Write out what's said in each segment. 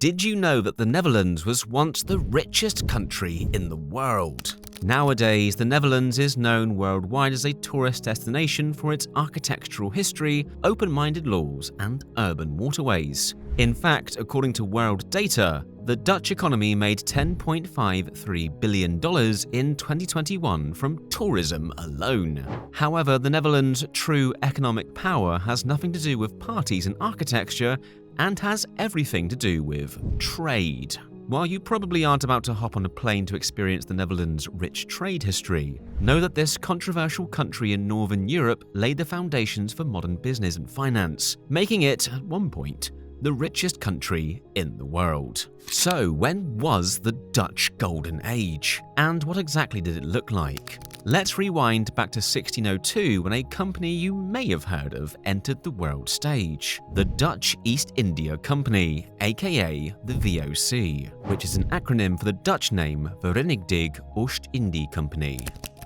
Did you know that the Netherlands was once the richest country in the world? Nowadays, the Netherlands is known worldwide as a tourist destination for its architectural history, open-minded laws, and urban waterways. In fact, according to world data, the Dutch economy made $10.53 billion in 2021 from tourism alone. However, the Netherlands' true economic power has nothing to do with parties and architecture and has everything to do with trade. While you probably aren't about to hop on a plane to experience the Netherlands' rich trade history, know that this controversial country in Northern Europe laid the foundations for modern business and finance, making it, at one point, the richest country in the world. So, when was the Dutch Golden Age? And what exactly did it look like? Let's rewind back to 1602 when a company you may have heard of entered the world stage. The Dutch East India Company, aka the VOC, which is an acronym for the Dutch name Verenigde Oost-Indie Company.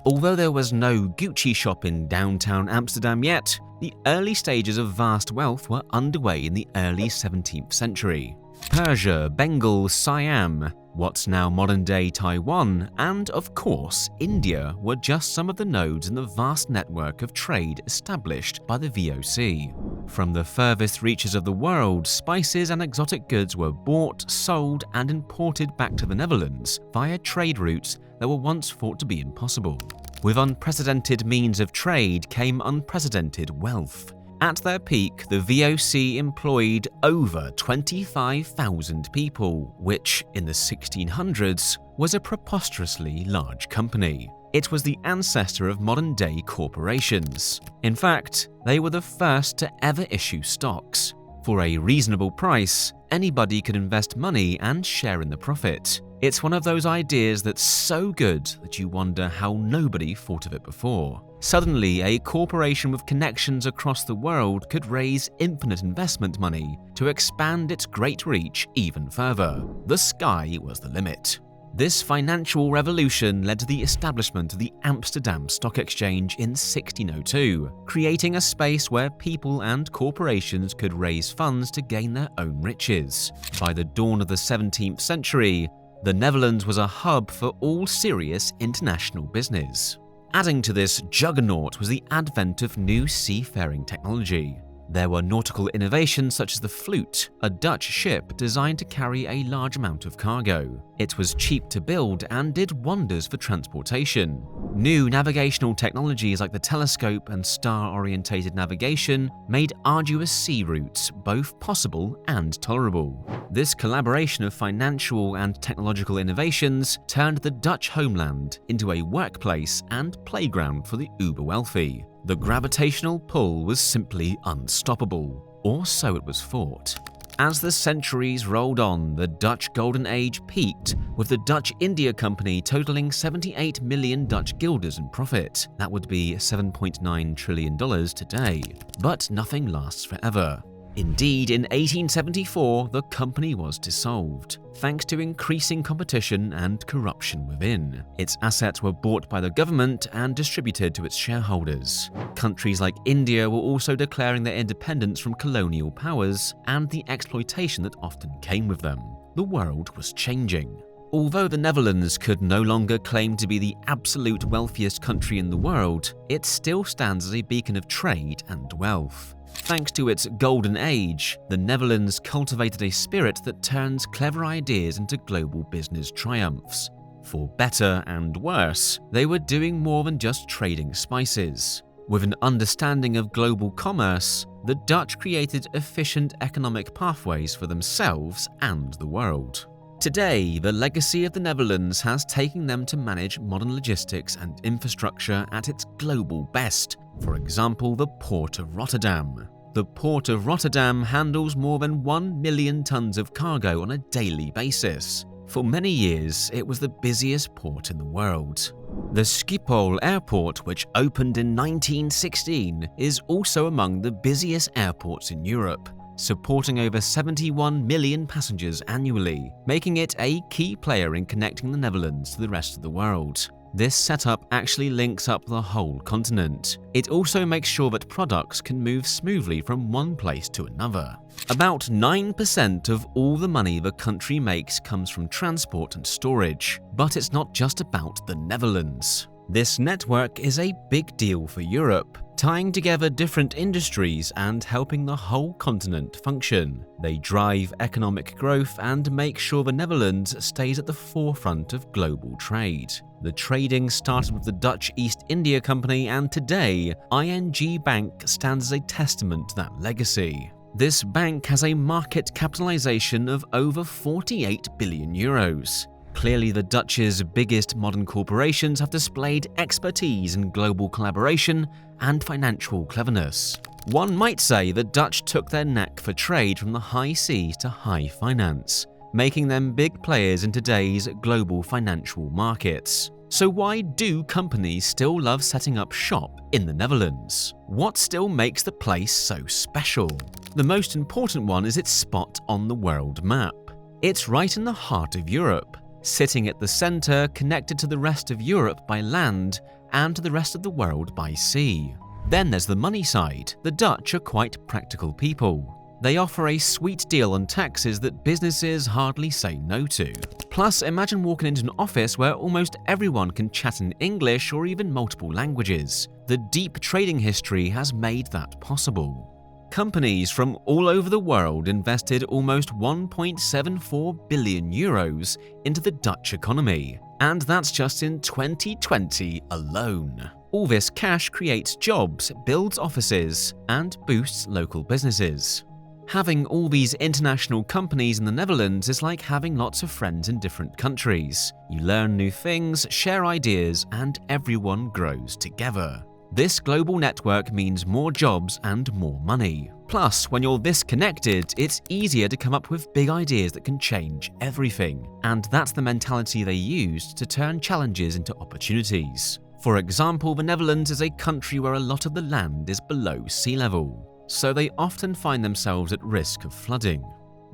Although there was no Gucci shop in downtown Amsterdam yet, the early stages of vast wealth were underway in the early 17th century. Persia, Bengal, Siam, what's now modern-day Taiwan, and of course India were just some of the nodes in the vast network of trade established by the VOC. From the furthest reaches of the world, spices and exotic goods were bought, sold, and imported back to the Netherlands via trade routes that were once thought to be impossible. With unprecedented means of trade came unprecedented wealth. At their peak, the VOC employed over 25,000 people, which, in the 1600s, was a preposterously large company. It was the ancestor of modern-day corporations. In fact, they were the first to ever issue stocks. For a reasonable price, anybody could invest money and share in the profit. It's one of those ideas that's so good that you wonder how nobody thought of it before. Suddenly, a corporation with connections across the world could raise infinite investment money to expand its great reach even further. The sky was the limit. This financial revolution led to the establishment of the Amsterdam Stock Exchange in 1602, creating a space where people and corporations could raise funds to gain their own riches. By the dawn of the 17th century, the Netherlands was a hub for all serious international business. Adding to this juggernaut was the advent of new seafaring technology. There were nautical innovations such as the Flute, a Dutch ship designed to carry a large amount of cargo. It was cheap to build and did wonders for transportation. New navigational technologies like the telescope and star-orientated navigation made arduous sea routes both possible and tolerable. This collaboration of financial and technological innovations turned the Dutch homeland into a workplace and playground for the uber-wealthy. The gravitational pull was simply unstoppable, or so it was thought. As the centuries rolled on, the Dutch Golden Age peaked, with the Dutch India Company totaling 78 million Dutch guilders in profit. That would be $7.9 trillion today. But nothing lasts forever. Indeed, in 1874, the company was dissolved, thanks to increasing competition and corruption within. Its assets were bought by the government and distributed to its shareholders. Countries like India were also declaring their independence from colonial powers and the exploitation that often came with them. The world was changing. Although the Netherlands could no longer claim to be the absolute wealthiest country in the world, it still stands as a beacon of trade and wealth. Thanks to its golden age, the Netherlands cultivated a spirit that turns clever ideas into global business triumphs. For better and worse, they were doing more than just trading spices. With an understanding of global commerce, the Dutch created efficient economic pathways for themselves and the world. Today, the legacy of the Netherlands has taken them to manage modern logistics and infrastructure at its global best. For example, the Port of Rotterdam. The Port of Rotterdam handles more than 1 million tons of cargo on a daily basis. For many years, it was the busiest port in the world. The Schiphol Airport, which opened in 1916, is also among the busiest airports in Europe, supporting over 71 million passengers annually, making it a key player in connecting the Netherlands to the rest of the world. This setup actually links up the whole continent. It also makes sure that products can move smoothly from one place to another. About 9% of all the money the country makes comes from transport and storage. But it's not just about the Netherlands. This network is a big deal for Europe, tying together different industries and helping the whole continent function. They drive economic growth and make sure the Netherlands stays at the forefront of global trade. The trading started with the Dutch East India Company, and today, ING Bank stands as a testament to that legacy. This bank has a market capitalization of over 48 billion euros. Clearly, the Dutch's biggest modern corporations have displayed expertise in global collaboration and financial cleverness. One might say the Dutch took their knack for trade from the high seas to high finance, making them big players in today's global financial markets. So why do companies still love setting up shop in the Netherlands? What still makes the place so special? The most important one is its spot on the world map. It's right in the heart of Europe, sitting at the center, connected to the rest of Europe by land and to the rest of the world by sea. Then there's the money side. The Dutch are quite practical people. They offer a sweet deal on taxes that businesses hardly say no to. Plus, imagine walking into an office where almost everyone can chat in English or even multiple languages. The deep trading history has made that possible. Companies from all over the world invested almost 1.74 billion euros into the Dutch economy, and that's just in 2020 alone. All this cash creates jobs, builds offices, and boosts local businesses. Having all these international companies in the Netherlands is like having lots of friends in different countries. You learn new things, share ideas, and everyone grows together. This global network means more jobs and more money. Plus, when you're this connected, it's easier to come up with big ideas that can change everything. And that's the mentality they used to turn challenges into opportunities. For example, the Netherlands is a country where a lot of the land is below sea level, so they often find themselves at risk of flooding.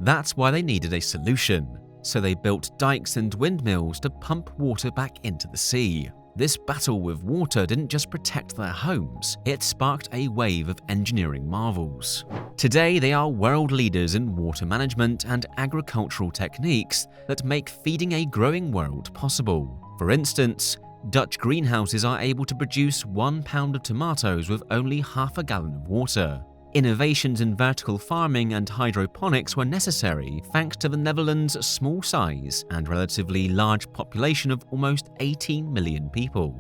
That's why they needed a solution. So they built dikes and windmills to pump water back into the sea. This battle with water didn't just protect their homes, it sparked a wave of engineering marvels. Today, they are world leaders in water management and agricultural techniques that make feeding a growing world possible. For instance, Dutch greenhouses are able to produce 1 pound of tomatoes with only half a gallon of water. Innovations in vertical farming and hydroponics were necessary thanks to the Netherlands' small size and relatively large population of almost 18 million people.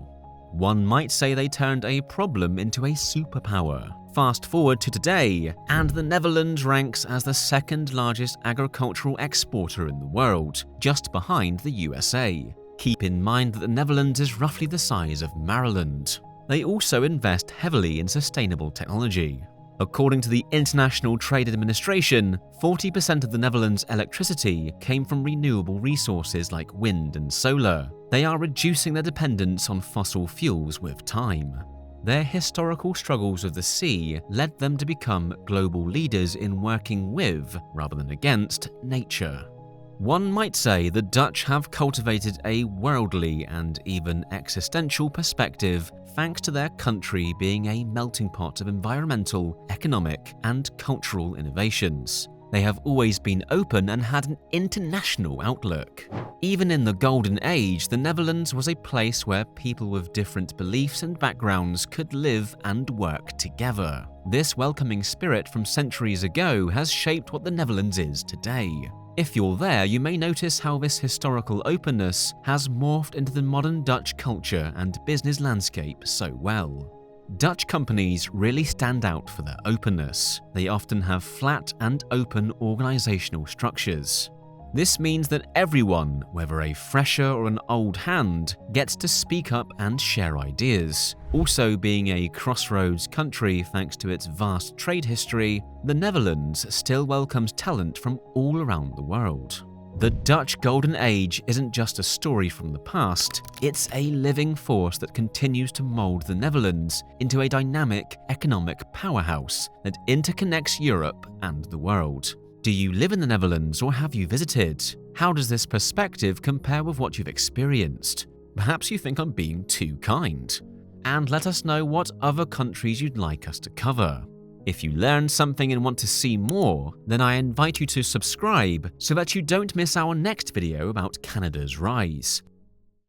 One might say they turned a problem into a superpower. Fast forward to today, and the Netherlands ranks as the second largest agricultural exporter in the world, just behind the USA. Keep in mind that the Netherlands is roughly the size of Maryland. They also invest heavily in sustainable technology. According to the International Trade Administration, 40% of the Netherlands' electricity came from renewable resources like wind and solar. They are reducing their dependence on fossil fuels with time. Their historical struggles with the sea led them to become global leaders in working with, rather than against, nature. One might say the Dutch have cultivated a worldly and even existential perspective thanks to their country being a melting pot of environmental, economic, and cultural innovations. They have always been open and had an international outlook. Even in the Golden Age, the Netherlands was a place where people with different beliefs and backgrounds could live and work together. This welcoming spirit from centuries ago has shaped what the Netherlands is today. If you're there, you may notice how this historical openness has morphed into the modern Dutch culture and business landscape so well. Dutch companies really stand out for their openness. They often have flat and open organizational structures. This means that everyone, whether a fresher or an old hand, gets to speak up and share ideas. Also, being a crossroads country thanks to its vast trade history, the Netherlands still welcomes talent from all around the world. The Dutch Golden Age isn't just a story from the past, it's a living force that continues to mold the Netherlands into a dynamic economic powerhouse that interconnects Europe and the world. Do you live in the Netherlands or have you visited? How does this perspective compare with what you've experienced? Perhaps you think I'm being too kind. And let us know what other countries you'd like us to cover. If you learned something and want to see more, then I invite you to subscribe so that you don't miss our next video about Canada's rise.